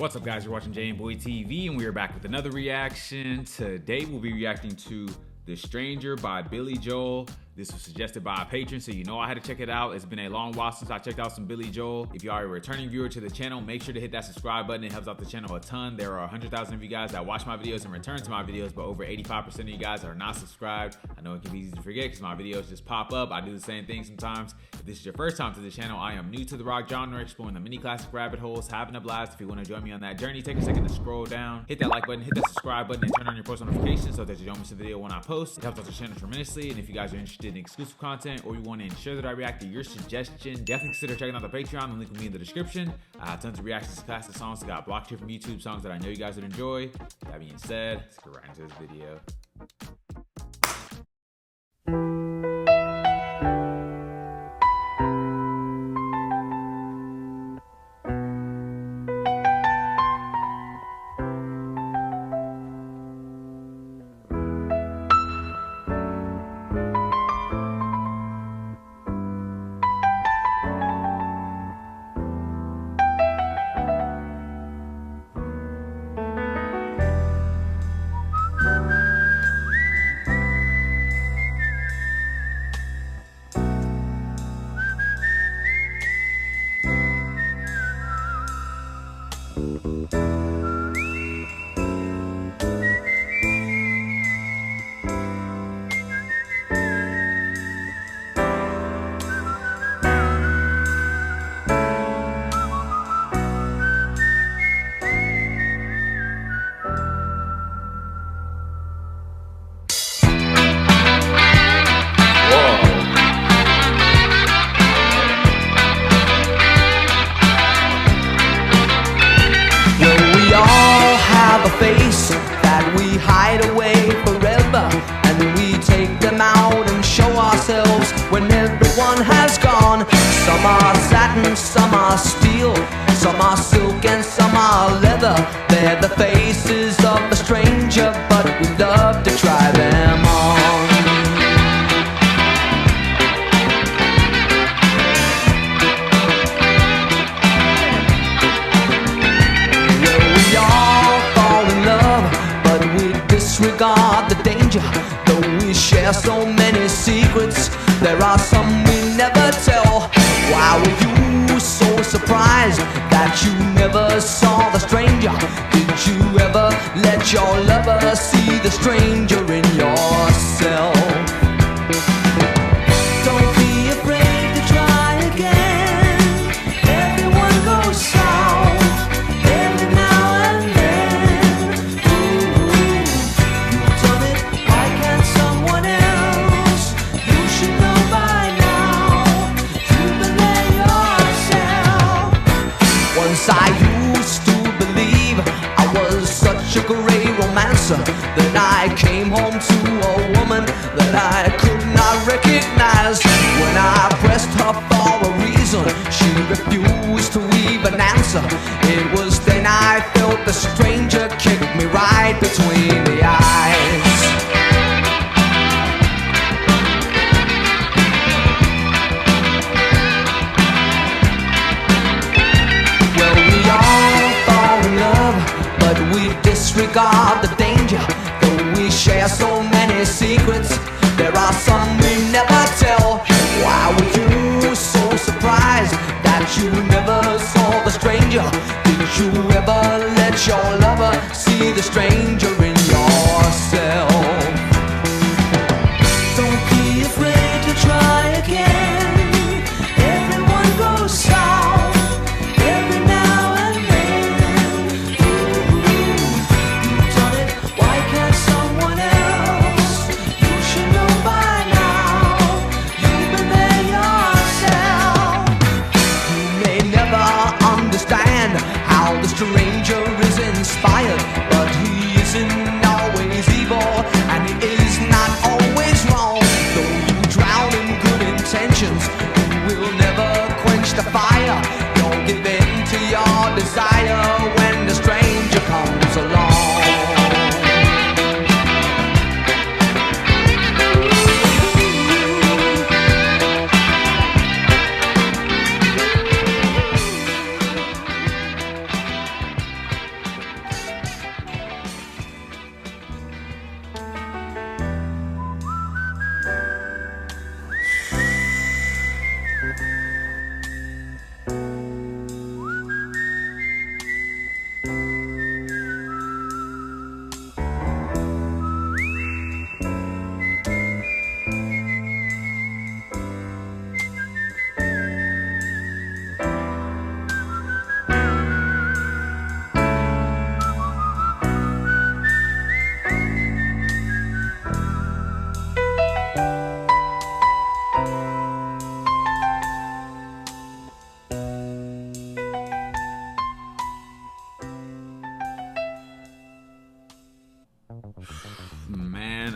What's up, guys? You're watching jmboytv, and we are back with another reaction. Today we'll be reacting to The Stranger by Billy Joel. This was suggested by a patron, so you know I had to check it out. It's been a long while since I checked out some Billy Joel. If you are a returning viewer to the channel, make sure to hit that subscribe button. It helps out the channel a ton. There are 100,000 of you guys that watch my videos and return to my videos, but over 85% of you guys are not subscribed. I know it can be easy to forget because my videos just pop up. I do the same thing sometimes. If this is your first time to the channel, I am new to the rock genre, exploring the mini classic rabbit holes, having a blast. If you want to join me on that journey, take a second to scroll down, hit that like button, hit that subscribe button, and turn on your post notifications so that you don't miss a video when I post. It helps out the channel tremendously, and if you guys are interested in exclusive content or you want to ensure that I react to your suggestion, definitely consider checking out the Patreon. The link will be in the description. I have tons of reactions to classic songs that got blocked here from YouTube, songs that I know you guys would enjoy. That being said, let's get right into this video. Face that we hide away forever, and we take them out and show ourselves when everyone has gone. Some are satin, some are steel, some are silk and some are leather. They're the faces of a stranger, but we love to try them on. Disregard the danger, though we share so many secrets. There are some we never tell. Why were you so surprised that you never saw the stranger? Did you ever let your lover see the stranger in yourself? Don't be afraid to try again. Everyone goes south every now and then. You've done it, why can't someone else? You should know by now. You've been there yourself. Once I used to believe I was such a great romancer that I came home to a woman that I could not recognize. When I pressed her for a reason, she refused to even answer. It was then I felt the stranger kick me right between the eyes. Well, we all fall in love, but we disregard the danger. Though we share so many secrets, there are some we never tell. Why were you so surprised that you never saw the stranger? Did you ever let your lover see the stranger in yourself? Don't be afraid to try again. Everyone goes south every now and then. You've done it, why can't someone else? You should know by now. You've been there yourself. You may never understand how the stranger is inspired, but he isn't always evil, and he is not always wrong. Though you drown in good intentions, you will never quench the fire. Don't give in to your desire when the stranger comes along.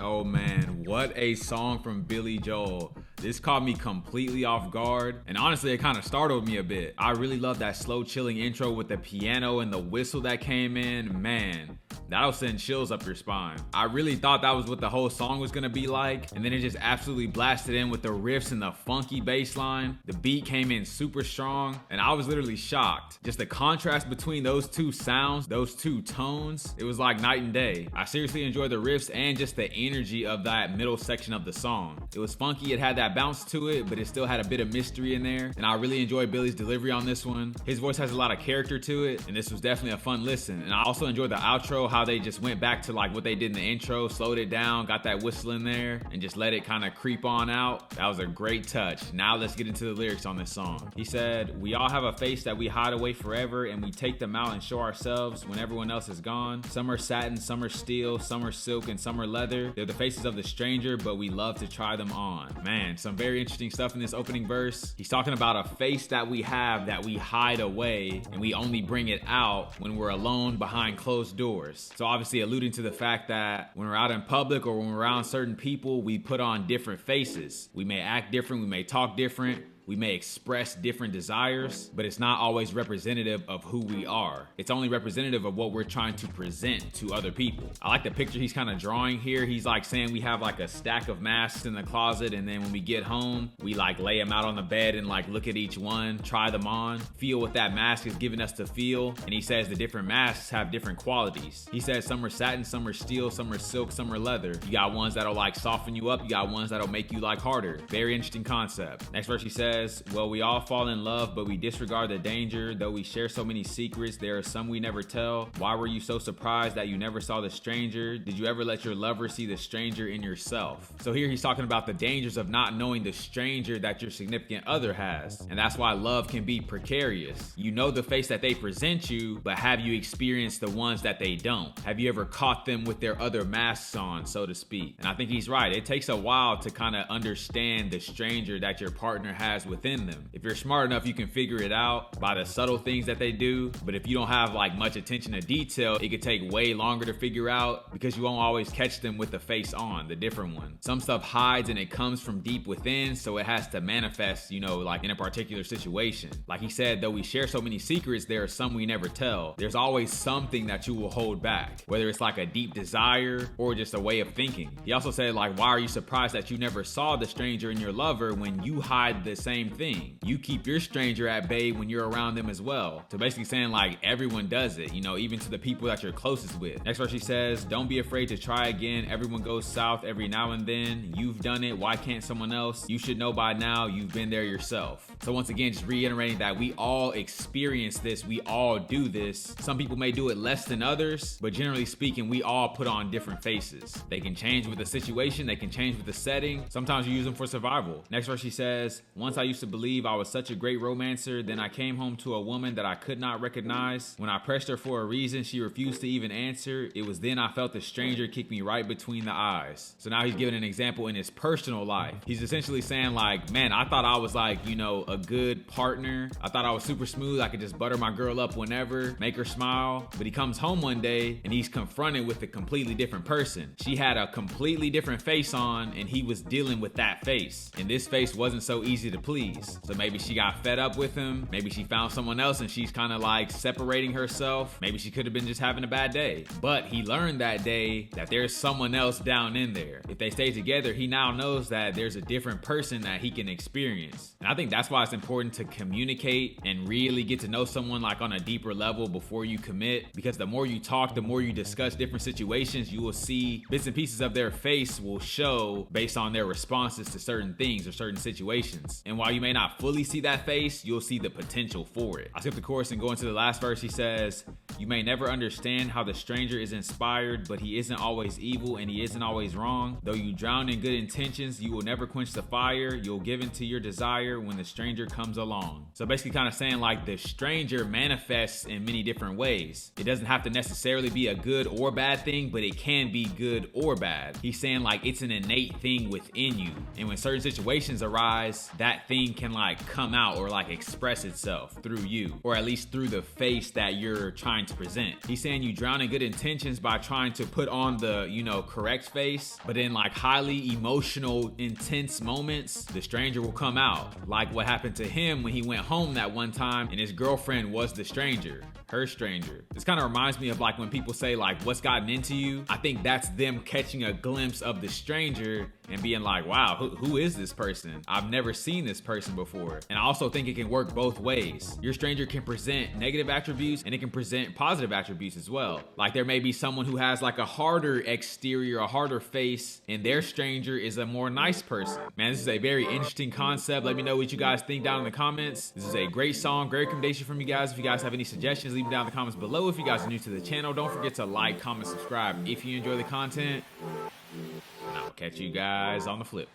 oh man, what a song from Billy Joel. This caught me completely off guard, and honestly, it kind of startled me a bit. I really love that slow, chilling intro with the piano and the whistle that came in. Man, that'll send chills up your spine. I really thought that was what the whole song was gonna be like, and then it just absolutely blasted in with the riffs and the funky bass line. The beat came in super strong, and I was literally shocked. Just the contrast between those two sounds, those two tones, it was like night and day. I seriously enjoyed the riffs and just the energy of that middle section of the song. It was funky, it had that bounce to it, but it still had a bit of mystery in there, and I really enjoyed Billy's delivery on this one. His voice has a lot of character to it, and this was definitely a fun listen. And I also enjoyed the outro, how they just went back to like what they did in the intro, slowed it down, got that whistle in there, and just let it kind of creep on out. That was a great touch. Now let's get into the lyrics on this song. He said, "We all have a face that we hide away forever, and we take them out and show ourselves when everyone else is gone. Some are satin, some are steel, some are silk, and some are leather. They're the faces of the stranger, but we love to try them on." Man, some very interesting stuff in this opening verse. He's talking about a face that we have that we hide away, and we only bring it out when we're alone behind closed doors. So obviously alluding to the fact that when we're out in public or when we're around certain people, we put on different faces. We may act different, we may talk different, we may express different desires, but it's not always representative of who we are. It's only representative of what we're trying to present to other people. I like the picture he's kind of drawing here. He's like saying we have like a stack of masks in the closet, and then when we get home, we like lay them out on the bed and like look at each one, try them on, feel what that mask is giving us to feel. And he says the different masks have different qualities. He says some are satin, some are steel, some are silk, some are leather. You got ones that'll like soften you up, you got ones that'll make you like harder. Very interesting concept. Next verse he says, "Well, we all fall in love, but we disregard the danger. Though we share so many secrets, there are some we never tell. Why were you so surprised that you never saw the stranger? Did you ever let your lover see the stranger in yourself?" So here he's talking about the dangers of not knowing the stranger that your significant other has. And that's why love can be precarious. You know the face that they present you, but have you experienced the ones that they don't? Have you ever caught them with their other masks on, so to speak? And I think he's right. It takes a while to kind of understand the stranger that your partner has within them. If you're smart enough, you can figure it out by the subtle things that they do. But if you don't have like much attention to detail, it could take way longer to figure out because you won't always catch them with the face on, the different one. Some stuff hides and it comes from deep within, so it has to manifest, you know, like in a particular situation. Like he said, though we share so many secrets, there are some we never tell. There's always something that you will hold back, whether it's like a deep desire or just a way of thinking. He also said, like, why are you surprised that you never saw the stranger in your lover when you hide the same thing? You keep your stranger at bay when you're around them as well. So basically saying like everyone does it, you know, even to the people that you're closest with. Next verse he says, "Don't be afraid to try again. Everyone goes south every now and then. You've done it. Why can't someone else? You should know by now. You've been there yourself." So once again, just reiterating that we all experience this. We all do this. Some people may do it less than others, but generally speaking, we all put on different faces. They can change with the situation. They can change with the setting. Sometimes you use them for survival. Next verse he says, "Once I used to believe I was such a great romancer. Then I came home to a woman that I could not recognize. When I pressed her for a reason, she refused to even answer. It was then I felt the stranger kick me right between the eyes." So now he's giving an example in his personal life. He's essentially saying like, man, I thought I was like, you know, a good partner. I thought I was super smooth. I could just butter my girl up whenever, make her smile. But he comes home one day and he's confronted with a completely different person. She had a completely different face on and he was dealing with that face. And this face wasn't so easy to please. So maybe she got fed up with him. Maybe she found someone else and she's kind of like separating herself. Maybe she could have been just having a bad day. But he learned that day that there's someone else down in there. If they stay together, he now knows that there's a different person that he can experience. And I think that's why it's important to communicate and really get to know someone like on a deeper level before you commit. Because the more you talk, the more you discuss different situations, you will see bits and pieces of their face will show based on their responses to certain things or certain situations. And while you may not fully see that face, you'll see the potential for it. I skip the chorus and go into the last verse. He says, "You may never understand how the stranger is inspired, but he isn't always evil and he isn't always wrong. Though you drown in good intentions, you will never quench the fire. You'll give in to your desire when the stranger comes along." So basically kind of saying like the stranger manifests in many different ways. It doesn't have to necessarily be a good or bad thing, but it can be good or bad. He's saying like it's an innate thing within you. And when certain situations arise, that thing can like come out or like express itself through you, or at least through the face that you're trying trying to present. He's saying you drown in good intentions by trying to put on the, you know, correct face, but in like highly emotional, intense moments, the stranger will come out. Like what happened to him when he went home that one time and his girlfriend was the stranger. Her stranger. This kind of reminds me of like when people say like, what's gotten into you? I think that's them catching a glimpse of the stranger and being like, wow, who is this person? I've never seen this person before. And I also think it can work both ways. Your stranger can present negative attributes and it can present positive attributes as well. Like there may be someone who has like a harder exterior, a harder face, and their stranger is a more nice person. Man, this is a very interesting concept. Let me know what you guys think down in the comments. This is a great song, great recommendation from you guys. If you guys have any suggestions, leave them down in the comments below. If you guys are new to the channel, don't forget to like, comment, subscribe if you enjoy the content. And I'll catch you guys on the flip.